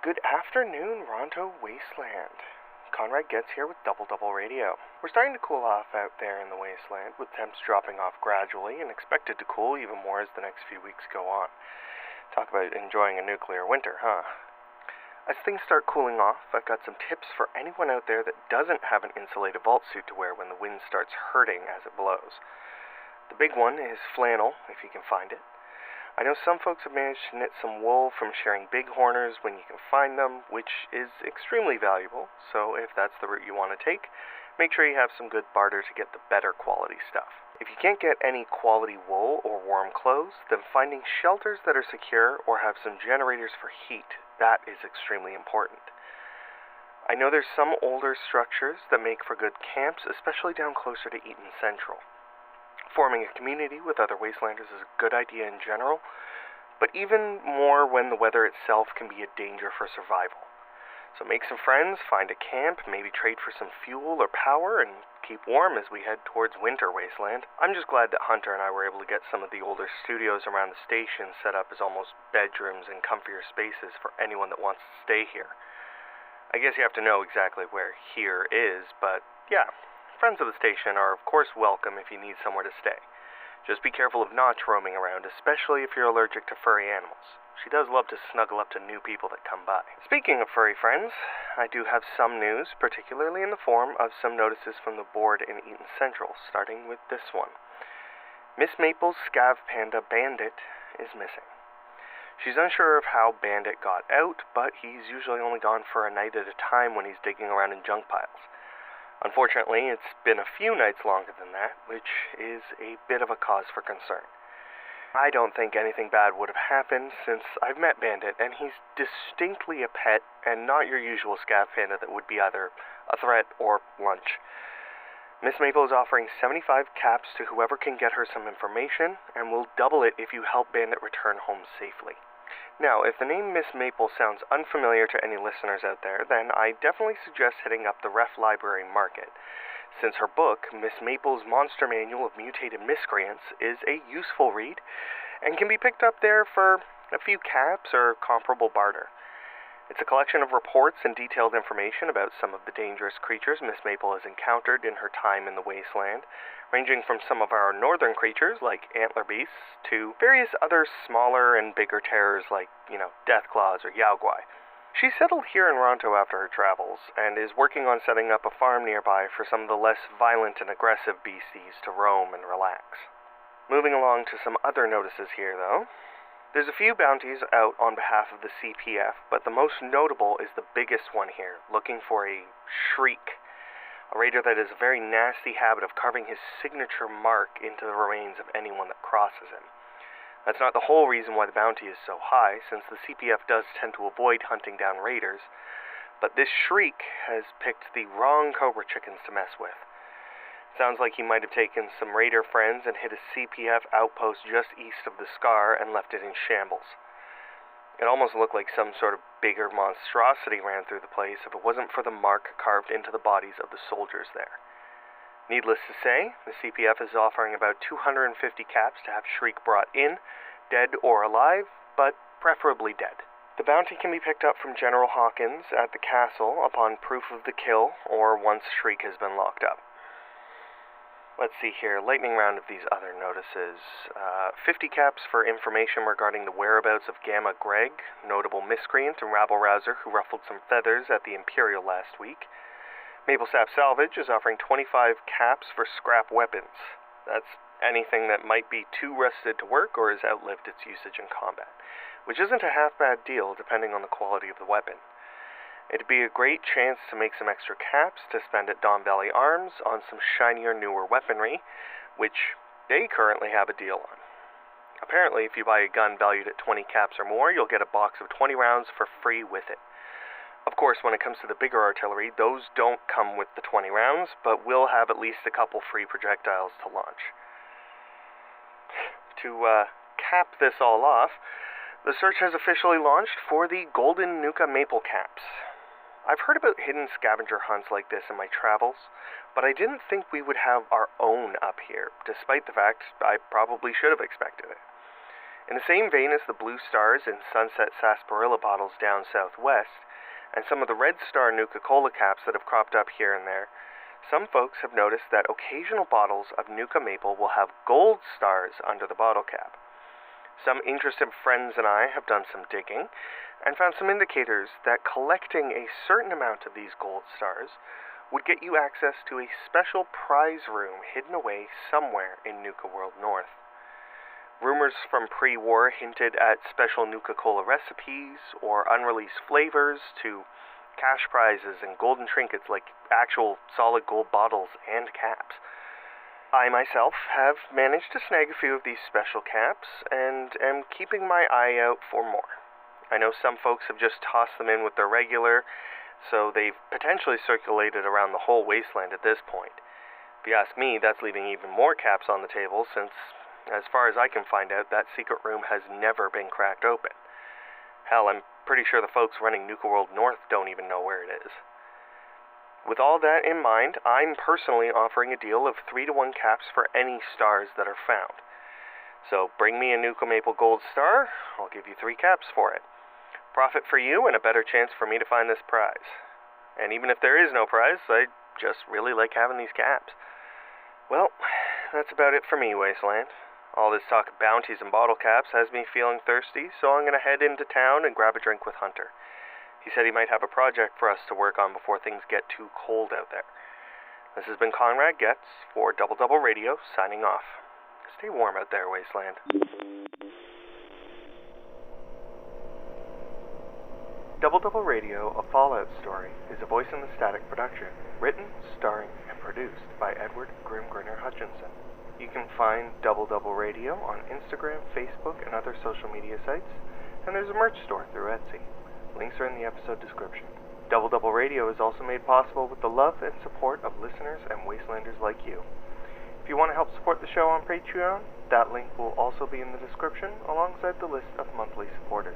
Good afternoon, Ronto Wasteland. Conrad Getz here with Double Radio. We're starting to cool off out there in the wasteland, with temps dropping off gradually and expected to cool even more as the next few weeks go on. Talk about enjoying a nuclear winter, huh? As things start cooling off, I've got some tips for anyone out there that doesn't have an insulated vault suit to wear when the wind starts hurting as it blows. The big one is flannel, if you can find it. I know some folks have managed to knit some wool from sharing bighorners when you can find them, which is extremely valuable, so if that's the route you want to take, make sure you have some good barter to get the better quality stuff. If you can't get any quality wool or warm clothes, then finding shelters that are secure or have some generators for heat, that is extremely important. I know there's some older structures that make for good camps, especially down closer to Eaton Central. Forming a community with other wastelanders is a good idea in general, but even more when the weather itself can be a danger for survival. So make some friends, find a camp, maybe trade for some fuel or power, and keep warm as we head towards winter wasteland. I'm just glad that Hunter and I were able to get some of the older studios around the station set up as almost bedrooms and comfier spaces for anyone that wants to stay here. I guess you have to know exactly where here is, but yeah. Friends of the station are of course welcome if you need somewhere to stay. Just be careful of Notch roaming around, especially if you're allergic to furry animals. She does love to snuggle up to new people that come by. Speaking of furry friends, I do have some news, particularly in the form of some notices from the board in Eaton Central, starting with this one. Miss Maple's scav panda Bandit is missing. She's unsure of how Bandit got out, but he's usually only gone for a night at a time when he's digging around in junk piles. Unfortunately, it's been a few nights longer than that, which is a bit of a cause for concern. I don't think anything bad would have happened since I've met Bandit, and he's distinctly a pet and not your usual scav panda that would be either a threat or lunch. Miss Maple is offering 75 caps to whoever can get her some information, and will double it if you help Bandit return home safely. Now, if the name Miss Maple sounds unfamiliar to any listeners out there, then I definitely suggest hitting up the Ref Library Market, since her book, Miss Maple's Monster Manual of Mutated Miscreants, is a useful read, and can be picked up there for a few caps or comparable barter. It's a collection of reports and detailed information about some of the dangerous creatures Miss Maple has encountered in her time in the wasteland, ranging from some of our northern creatures, like antler beasts, to various other smaller and bigger terrors like, deathclaws or yaoguai. She settled here in Ronto after her travels, and is working on setting up a farm nearby for some of the less violent and aggressive beasties to roam and relax. Moving along to some other notices here, though. There's a few bounties out on behalf of the CPF, but the most notable is the biggest one here, looking for a Shriek, a raider that has a very nasty habit of carving his signature mark into the remains of anyone that crosses him. That's not the whole reason why the bounty is so high, since the CPF does tend to avoid hunting down raiders, but this Shriek has picked the wrong cobra chickens to mess with. Sounds like he might have taken some raider friends and hit a CPF outpost just east of the Scar and left it in shambles. It almost looked like some sort of bigger monstrosity ran through the place if it wasn't for the mark carved into the bodies of the soldiers there. Needless to say, the CPF is offering about 250 caps to have Shriek brought in, dead or alive, but preferably dead. The bounty can be picked up from General Hawkins at the castle upon proof of the kill or once Shriek has been locked up. Let's see here, lightning round of these other notices. 50 caps for information regarding the whereabouts of Gamma Greg, notable miscreant and rabble-rouser who ruffled some feathers at the Imperial last week. Maple Sap Salvage is offering 25 caps for scrap weapons. That's anything that might be too rusted to work or has outlived its usage in combat, which isn't a half-bad deal depending on the quality of the weapon. It'd be a great chance to make some extra caps to spend at Don Valley Arms on some shinier, newer weaponry, which they currently have a deal on. Apparently, if you buy a gun valued at 20 caps or more, you'll get a box of 20 rounds for free with it. Of course, when it comes to the bigger artillery, those don't come with the 20 rounds, but will have at least a couple free projectiles to launch. To cap this all off, the search has officially launched for the Golden Nuka Maple Caps. I've heard about hidden scavenger hunts like this in my travels, but I didn't think we would have our own up here, despite the fact I probably should have expected it. In the same vein as the Blue Stars and Sunset Sarsaparilla bottles down southwest, and some of the Red Star Nuka-Cola caps that have cropped up here and there, some folks have noticed that occasional bottles of Nuka Maple will have gold stars under the bottle cap. Some interested friends and I have done some digging and found some indicators that collecting a certain amount of these gold stars would get you access to a special prize room hidden away somewhere in Nuka World North. Rumors from pre-war hinted at special Nuka-Cola recipes or unreleased flavors to cash prizes and golden trinkets like actual solid gold bottles and caps. I myself have managed to snag a few of these special caps and am keeping my eye out for more. I know some folks have just tossed them in with their regular, so they've potentially circulated around the whole wasteland at this point. If you ask me, that's leaving even more caps on the table since, as far as I can find out, that secret room has never been cracked open. Hell, I'm pretty sure the folks running Nuka World North don't even know where it is. With all that in mind, I'm personally offering a deal of 3-to-1 caps for any stars that are found. So bring me a Nuka Maple Gold Star, I'll give you 3 caps for it. Profit for you and a better chance for me to find this prize. And even if there is no prize, I just really like having these caps. Well, that's about it for me, Wasteland. All this talk of bounties and bottle caps has me feeling thirsty, so I'm going to head into town and grab a drink with Hunter. He said he might have a project for us to work on before things get too cold out there. This has been Conrad Getz for Double Double Radio, signing off. Stay warm out there, Wasteland. Double Double Radio, A Fallout Story, is a Voice in the Static production, written, starring, and produced by Edward Grimgrinner Hutchinson. You can find Double Double Radio on Instagram, Facebook, and other social media sites, and there's a merch store through Etsy. Links are in the episode description. Double Double Radio is also made possible with the love and support of listeners and Wastelanders like you. If you want to help support the show on Patreon, that link will also be in the description alongside the list of monthly supporters.